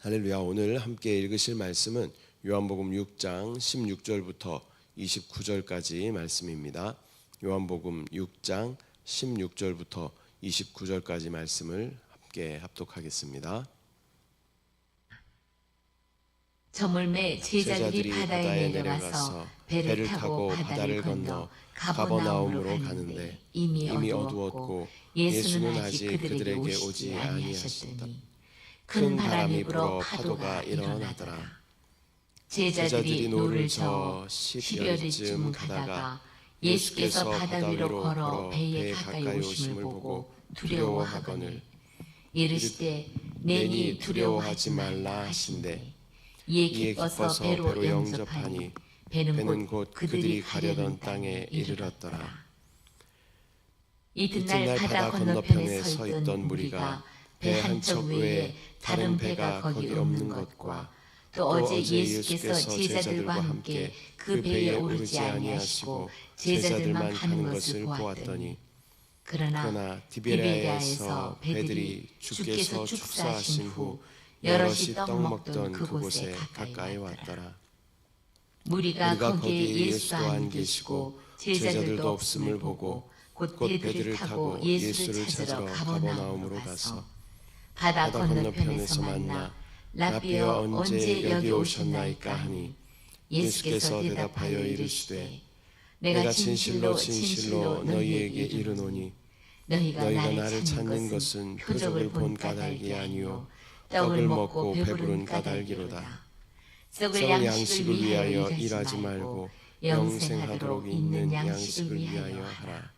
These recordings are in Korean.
할렐루야. 오늘 함께 읽으실 말씀은 요한복음 6장 16절부터 29절까지 말씀입니다. 요한복음 6장 16절부터 29절까지 말씀을 함께 합독하겠습니다. 저물매 제자들이 바다에 내려가서 배를 타고 바다를 건너 가버나움으로 가는데 이미 어두웠고 예수는 아직 그들에게 오지 아니하셨더니 큰 바람이 불어 파도가 일어나더라. 제자들이 노를 저어 10여리쯤 가다가 예수께서 바다 위로 걸어 배에 가까이 오심을 보고 두려워하거늘 이르시되 내니 두려워하지 말라 하신대 이에 기뻐서 배로 영접하니 배는 곧 그들이 가려던 땅에 이르렀더라. 이튿날 바다 건너편에 서 있던 무리가 배 한 척 외에 다른 배가 거기 없는 것과 또 어제 예수께서 제자들과 함께 그 배에 오르지 아니하시고 제자들만 가는 것을 보았더니 그러나 디베랴에서 배들이 주께서 축사하신 후 여럿이 떡 먹던 그곳에 가까이 왔더라. 무리가 거기에 예수도 안 계시고 제자들도 없음을 보고 곧 배들을 타고 예수를 찾으러 가버나움으로 가서 바다 건너편에서 만나 라비여 언제 여기 오셨나이까 하니 예수께서 대답하여 이르시되 내가 진실로 진실로 너희에게 이르노니 너희가 나를 찾는 것은 표적을 본 까닭이 아니요 떡을 먹고 배부른 까닭이로다. 썩을 양식을 위하여 일하지 말고 영생하도록 있는 양식을 위하여 하라.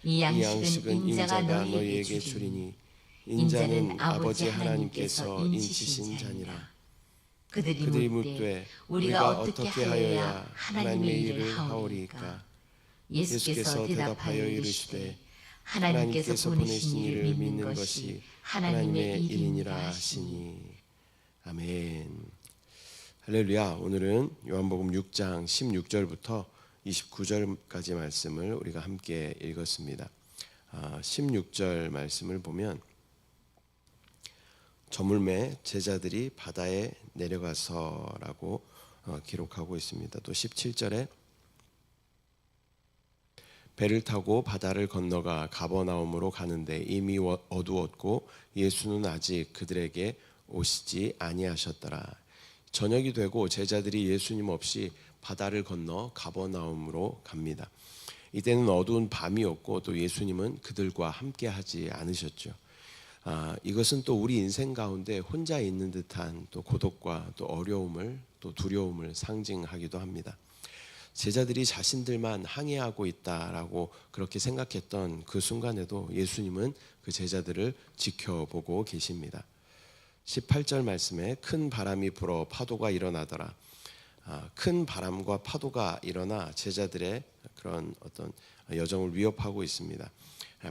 이 양식은 인자가 너희에게 주리니 인자는 아버지 하나님께서 인치신 자니라. 그들이 묻되 우리가 어떻게 하여야 하나님의 일을 하오리이까? 예수께서 대답하여 이르시되 하나님께서 보내신 이를 믿는 것이 하나님의 일이니라 하시니. 아멘. 할렐루야. 오늘은 요한복음 6장 16절부터 29절까지 말씀을 우리가 함께 읽었습니다. 16절 말씀을 보면 저물매 제자들이 바다에 내려가서라고 기록하고 있습니다. 또 17절에 배를 타고 바다를 건너가 가버나움으로 가는데 이미 어두웠고 예수는 아직 그들에게 오시지 아니하셨더라. 저녁이 되고 제자들이 예수님 없이 바다를 건너 가버나움으로 갑니다. 이때는 어두운 밤이었고 또 예수님은 그들과 함께 하지 않으셨죠. 이것은 또 우리 인생 가운데 혼자 있는 듯한 또 고독과 또 어려움을 또 두려움을 상징하기도 합니다. 제자들이 자신들만 항해하고 있다라고 그렇게 생각했던 그 순간에도 예수님은 그 제자들을 지켜보고 계십니다. 18절 말씀에 큰 바람이 불어 파도가 일어나더라. 큰 바람과 파도가 일어나 제자들의 그런 어떤 여정을 위협하고 있습니다.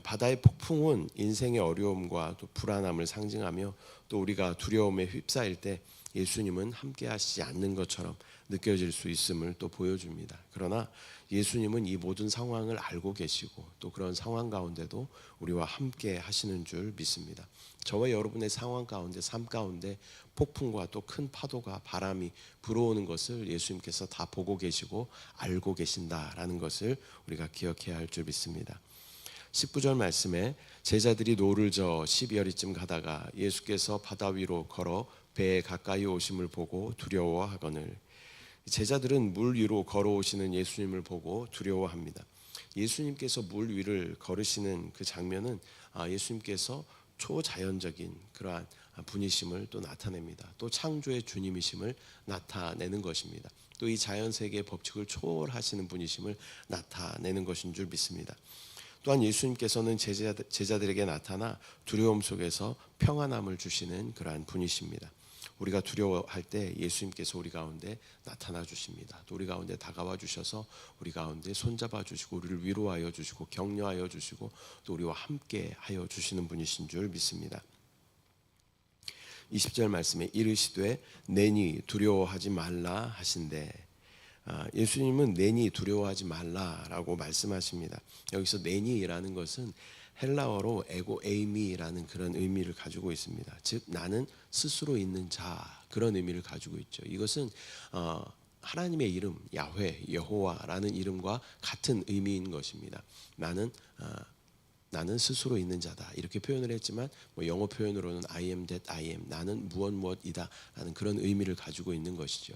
바다의 폭풍은 인생의 어려움과 또 불안함을 상징하며 또 우리가 두려움에 휩싸일 때 예수님은 함께 하시지 않는 것처럼 느껴질 수 있음을 또 보여줍니다. 그러나 예수님은 이 모든 상황을 알고 계시고 또 그런 상황 가운데도 우리와 함께 하시는 줄 믿습니다. 저와 여러분의 상황 가운데, 삶 가운데 폭풍과 또 큰 파도가 바람이 불어오는 것을 예수님께서 다 보고 계시고 알고 계신다라는 것을 우리가 기억해야 할 줄 믿습니다. 19절 말씀에 제자들이 노를 저어 12여리쯤 가다가 예수께서 바다 위로 걸어 배에 가까이 오심을 보고 두려워하거늘. 제자들은 물 위로 걸어오시는 예수님을 보고 두려워합니다. 예수님께서 물 위를 걸으시는 그 장면은 예수님께서 초자연적인 그러한 분이심을 또 나타냅니다. 또 창조의 주님이심을 나타내는 것입니다. 또 이 자연세계의 법칙을 초월하시는 분이심을 나타내는 것인 줄 믿습니다. 또한 예수님께서는 제자들에게 나타나 두려움 속에서 평안함을 주시는 그러한 분이십니다. 우리가 두려워할 때 예수님께서 우리 가운데 나타나 주십니다. 또 우리 가운데 다가와 주셔서 우리 가운데 손잡아 주시고 우리를 위로하여 주시고 격려하여 주시고 또 우리와 함께 하여 주시는 분이신 줄 믿습니다. 20절 말씀에 이르시되 내니 두려워하지 말라 하신대. 예수님은 내니 두려워하지 말라라고 말씀하십니다. 여기서 내니라는 것은 헬라어로 에고 에이미라는 그런 의미를 가지고 있습니다. 즉 나는 스스로 있는 자, 그런 의미를 가지고 있죠. 이것은 하나님의 이름 야훼 여호와라는 이름과 같은 의미인 것입니다. 나는 스스로 있는 자다 이렇게 표현을 했지만 영어 표현으로는 I am that I am, 나는 무엇이다 라는 그런 의미를 가지고 있는 것이죠.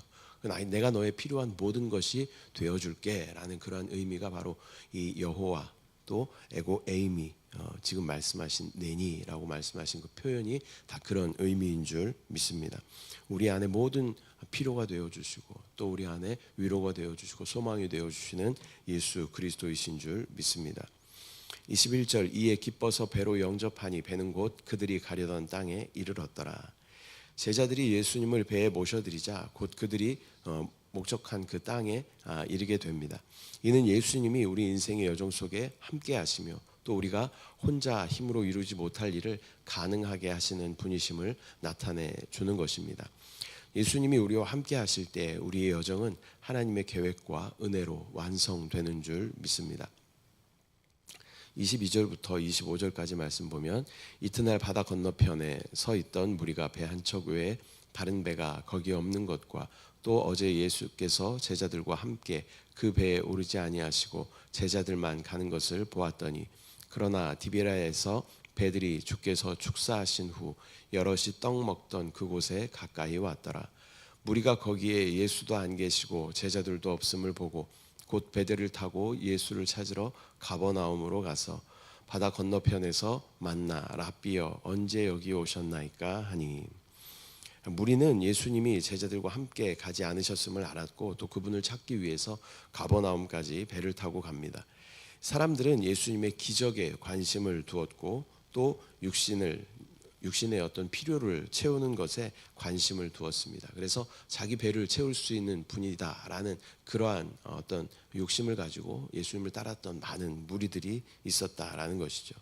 내가 너의 필요한 모든 것이 되어줄게 라는 그런 의미가 바로 이 여호와 또 에고 에이미, 지금 말씀하신 네니라고 말씀하신 그 표현이 다 그런 의미인 줄 믿습니다. 우리 안에 모든 필요가 되어주시고 또 우리 안에 위로가 되어주시고 소망이 되어주시는 예수 그리스도이신 줄 믿습니다. 21절 이에 기뻐서 배로 영접하니 배는 곧 그들이 가려던 땅에 이르렀더라. 제자들이 예수님을 배에 모셔드리자 곧 그들이 목적한 그 땅에 이르게 됩니다. 이는 예수님이 우리 인생의 여정 속에 함께 하시며 또 우리가 혼자 힘으로 이루지 못할 일을 가능하게 하시는 분이심을 나타내 주는 것입니다. 예수님이 우리와 함께 하실 때 우리의 여정은 하나님의 계획과 은혜로 완성되는 줄 믿습니다. 22절부터 25절까지 말씀 보면 이튿날 바다 건너편에 서 있던 무리가 배 한 척 외에 다른 배가 거기 없는 것과 또 어제 예수께서 제자들과 함께 그 배에 오르지 아니하시고 제자들만 가는 것을 보았더니 그러나 디베라에서 배들이 주께서 축사하신 후 여럿이 떡 먹던 그곳에 가까이 왔더라. 무리가 거기에 예수도 안 계시고 제자들도 없음을 보고 곧 배들을 타고 예수를 찾으러 가버나움으로 가서 바다 건너편에서 만나 랍비여 언제 여기 오셨나이까 하니, 무리는 예수님이 제자들과 함께 가지 않으셨음을 알았고 또 그분을 찾기 위해서 가버나움까지 배를 타고 갑니다. 사람들은 예수님의 기적에 관심을 두었고 또 육신의 어떤 필요를 채우는 것에 관심을 두었습니다. 그래서 자기 배를 채울 수 있는 분이다라는 그러한 어떤 욕심을 가지고 예수님을 따랐던 많은 무리들이 있었다라는 것이죠.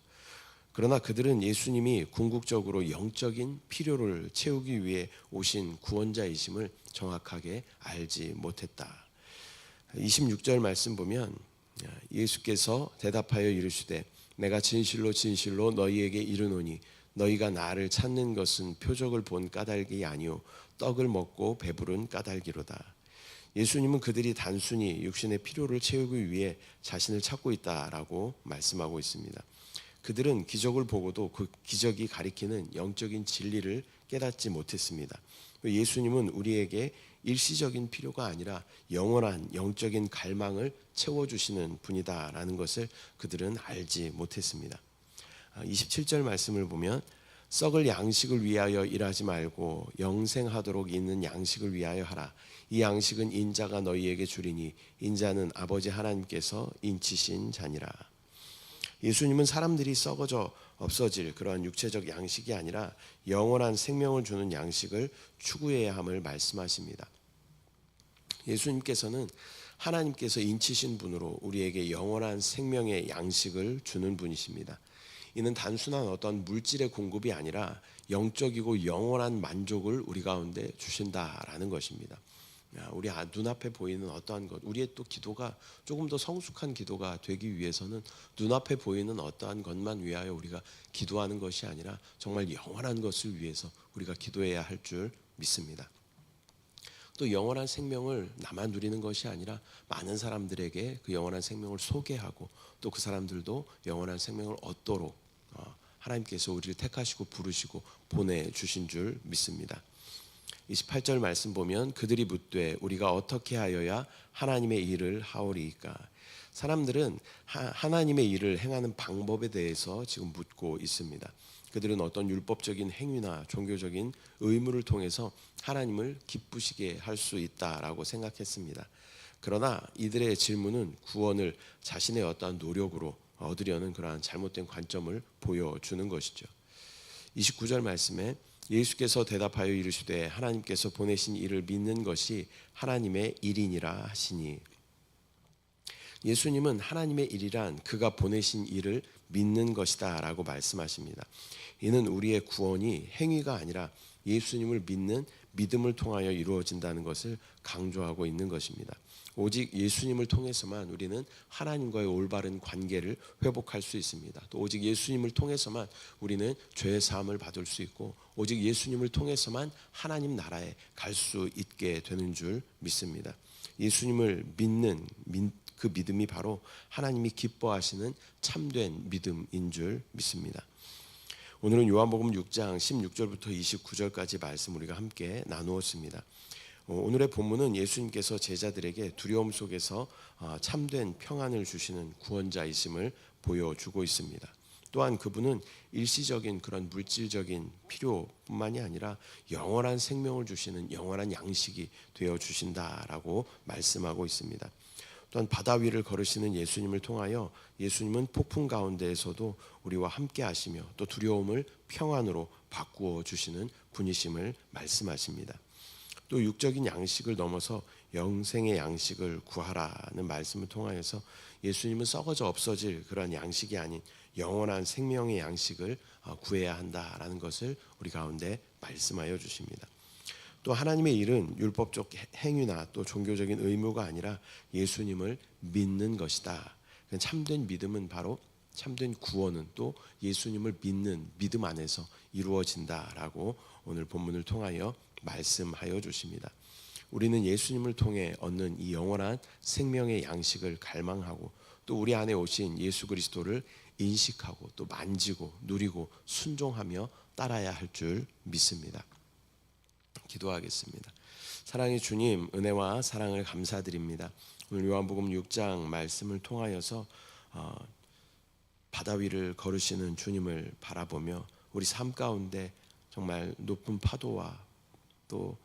그러나 그들은 예수님이 궁극적으로 영적인 필요를 채우기 위해 오신 구원자이심을 정확하게 알지 못했다. 26절 말씀 보면 예수께서 대답하여 이르시되 내가 진실로 진실로 너희에게 이르노니 너희가 나를 찾는 것은 표적을 본 까닭이 아니요 떡을 먹고 배부른 까닭이로다. 예수님은 그들이 단순히 육신의 필요를 채우기 위해 자신을 찾고 있다라고 말씀하고 있습니다. 그들은 기적을 보고도 그 기적이 가리키는 영적인 진리를 깨닫지 못했습니다. 예수님은 우리에게 일시적인 필요가 아니라 영원한 영적인 갈망을 채워주시는 분이다라는 것을 그들은 알지 못했습니다. 27절 말씀을 보면 썩을 양식을 위하여 일하지 말고 영생하도록 있는 양식을 위하여 하라. 이 양식은 인자가 너희에게 주리니 인자는 아버지 하나님께서 인치신 자니라. 예수님은 사람들이 썩어져 없어질 그러한 육체적 양식이 아니라 영원한 생명을 주는 양식을 추구해야 함을 말씀하십니다. 예수님께서는 하나님께서 인치신 분으로 우리에게 영원한 생명의 양식을 주는 분이십니다. 이는 단순한 어떤 물질의 공급이 아니라 영적이고 영원한 만족을 우리 가운데 주신다라는 것입니다. 우리 눈앞에 보이는 어떠한 것, 우리의 또 기도가 조금 더 성숙한 기도가 되기 위해서는 눈앞에 보이는 어떠한 것만 위하여 우리가 기도하는 것이 아니라 정말 영원한 것을 위해서 우리가 기도해야 할 줄 믿습니다. 또 영원한 생명을 나만 누리는 것이 아니라 많은 사람들에게 그 영원한 생명을 소개하고 또 그 사람들도 영원한 생명을 얻도록 하나님께서 우리를 택하시고 부르시고 보내주신 줄 믿습니다. 28절 말씀 보면 그들이 묻되 우리가 어떻게 하여야 하나님의 일을 하오리이까. 사람들은 하나님의 일을 행하는 방법에 대해서 지금 묻고 있습니다. 그들은 어떤 율법적인 행위나 종교적인 의무를 통해서 하나님을 기쁘시게 할 수 있다라고 생각했습니다. 그러나 이들의 질문은 구원을 자신의 어떠한 노력으로 얻으려는 그러한 잘못된 관점을 보여주는 것이죠. 29절 말씀에 예수께서 대답하여 이르시되 하나님께서 보내신 이를 믿는 것이 하나님의 일이니라 하시니. 예수님은 하나님의 일이란 그가 보내신 일을 믿는 것이다 라고 말씀하십니다. 이는 우리의 구원이 행위가 아니라 예수님을 믿는 믿음을 통하여 이루어진다는 것을 강조하고 있는 것입니다. 오직 예수님을 통해서만 우리는 하나님과의 올바른 관계를 회복할 수 있습니다. 또 오직 예수님을 통해서만 우리는 죄의 사함을 받을 수 있고, 오직 예수님을 통해서만 하나님 나라에 갈 수 있게 되는 줄 믿습니다. 예수님을 믿는 그 믿음이 바로 하나님이 기뻐하시는 참된 믿음인 줄 믿습니다. 오늘은 요한복음 6장 16절부터 29절까지 말씀 우리가 함께 나누었습니다. 오늘의 본문은 예수님께서 제자들에게 두려움 속에서 참된 평안을 주시는 구원자이심을 보여주고 있습니다. 또한 그분은 일시적인 그런 물질적인 필요뿐만이 아니라 영원한 생명을 주시는 영원한 양식이 되어 주신다라고 말씀하고 있습니다. 또한 바다 위를 걸으시는 예수님을 통하여 예수님은 폭풍 가운데에서도 우리와 함께 하시며 또 두려움을 평안으로 바꾸어 주시는 분이심을 말씀하십니다. 또 육적인 양식을 넘어서 영생의 양식을 구하라는 말씀을 통하여서 예수님은 썩어져 없어질 그런 양식이 아닌 영원한 생명의 양식을 구해야 한다라는 것을 우리 가운데 말씀하여 주십니다. 또 하나님의 일은 율법적 행위나 또 종교적인 의무가 아니라 예수님을 믿는 것이다. 참된 믿음은 바로 참된 구원은 또 예수님을 믿는 믿음 안에서 이루어진다라고 오늘 본문을 통하여 말씀하여 주십니다. 우리는 예수님을 통해 얻는 이 영원한 생명의 양식을 갈망하고 또 우리 안에 오신 예수 그리스도를 인식하고 또 만지고 누리고 순종하며 따라야 할 줄 믿습니다. 기도하겠습니다. 사랑의 주님, 은혜와 사랑을 감사드립니다. 오늘 요한복음 6장 말씀을 통하여서 바다 위를 걸으시는 주님을 바라보며 우리 삶 가운데 정말 높은 파도와 또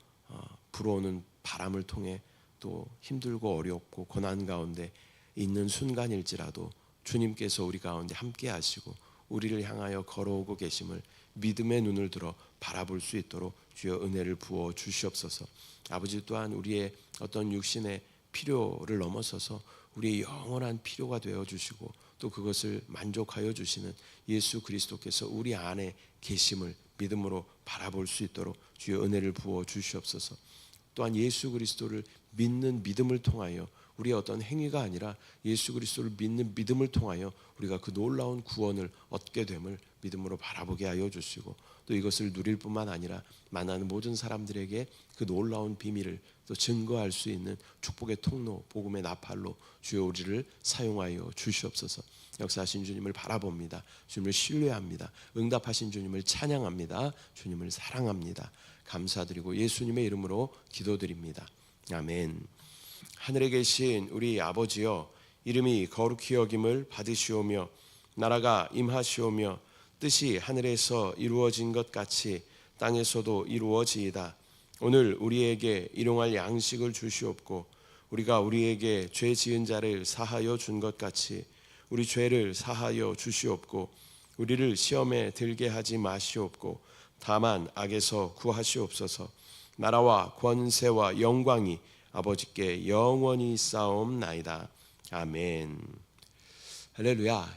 불어오는 바람을 통해 또 힘들고 어렵고 고난 가운데 있는 순간일지라도 주님께서 우리 가운데 함께 하시고 우리를 향하여 걸어오고 계심을 믿음의 눈을 들어 바라볼 수 있도록 주여 은혜를 부어 주시옵소서. 아버지, 또한 우리의 어떤 육신의 필요를 넘어서서 우리의 영원한 필요가 되어 주시고 또 그것을 만족하여 주시는 예수 그리스도께서 우리 안에 계심을 믿음으로 바라볼 수 있도록 주여 은혜를 부어 주시옵소서. 또한 예수 그리스도를 믿는 믿음을 통하여 우리의 어떤 행위가 아니라 예수 그리스도를 믿는 믿음을 통하여 우리가 그 놀라운 구원을 얻게 됨을 믿음으로 바라보게 하여 주시고 또 이것을 누릴 뿐만 아니라 만나는 모든 사람들에게 그 놀라운 비밀을 또 증거할 수 있는 축복의 통로, 복음의 나팔로 주여 우리를 사용하여 주시옵소서. 역사하신 주님을 바라봅니다. 주님을 신뢰합니다. 응답하신 주님을 찬양합니다. 주님을 사랑합니다. 감사드리고 예수님의 이름으로 기도드립니다. 아멘. 하늘에 계신 우리 아버지여, 이름이 거룩히 여김을 받으시오며 나라가 임하시오며 뜻이 하늘에서 이루어진 것 같이 땅에서도 이루어지이다. 오늘 우리에게 일용할 양식을 주시옵고 우리가 우리에게 죄 지은 자를 사하여 준 것 같이 우리 죄를 사하여 주시옵고 우리를 시험에 들게 하지 마시옵고 다만 악에서 구하시옵소서. 나라와 권세와 영광이 아버지께 영원히 쌓옵나이다. 아멘. 할렐루야.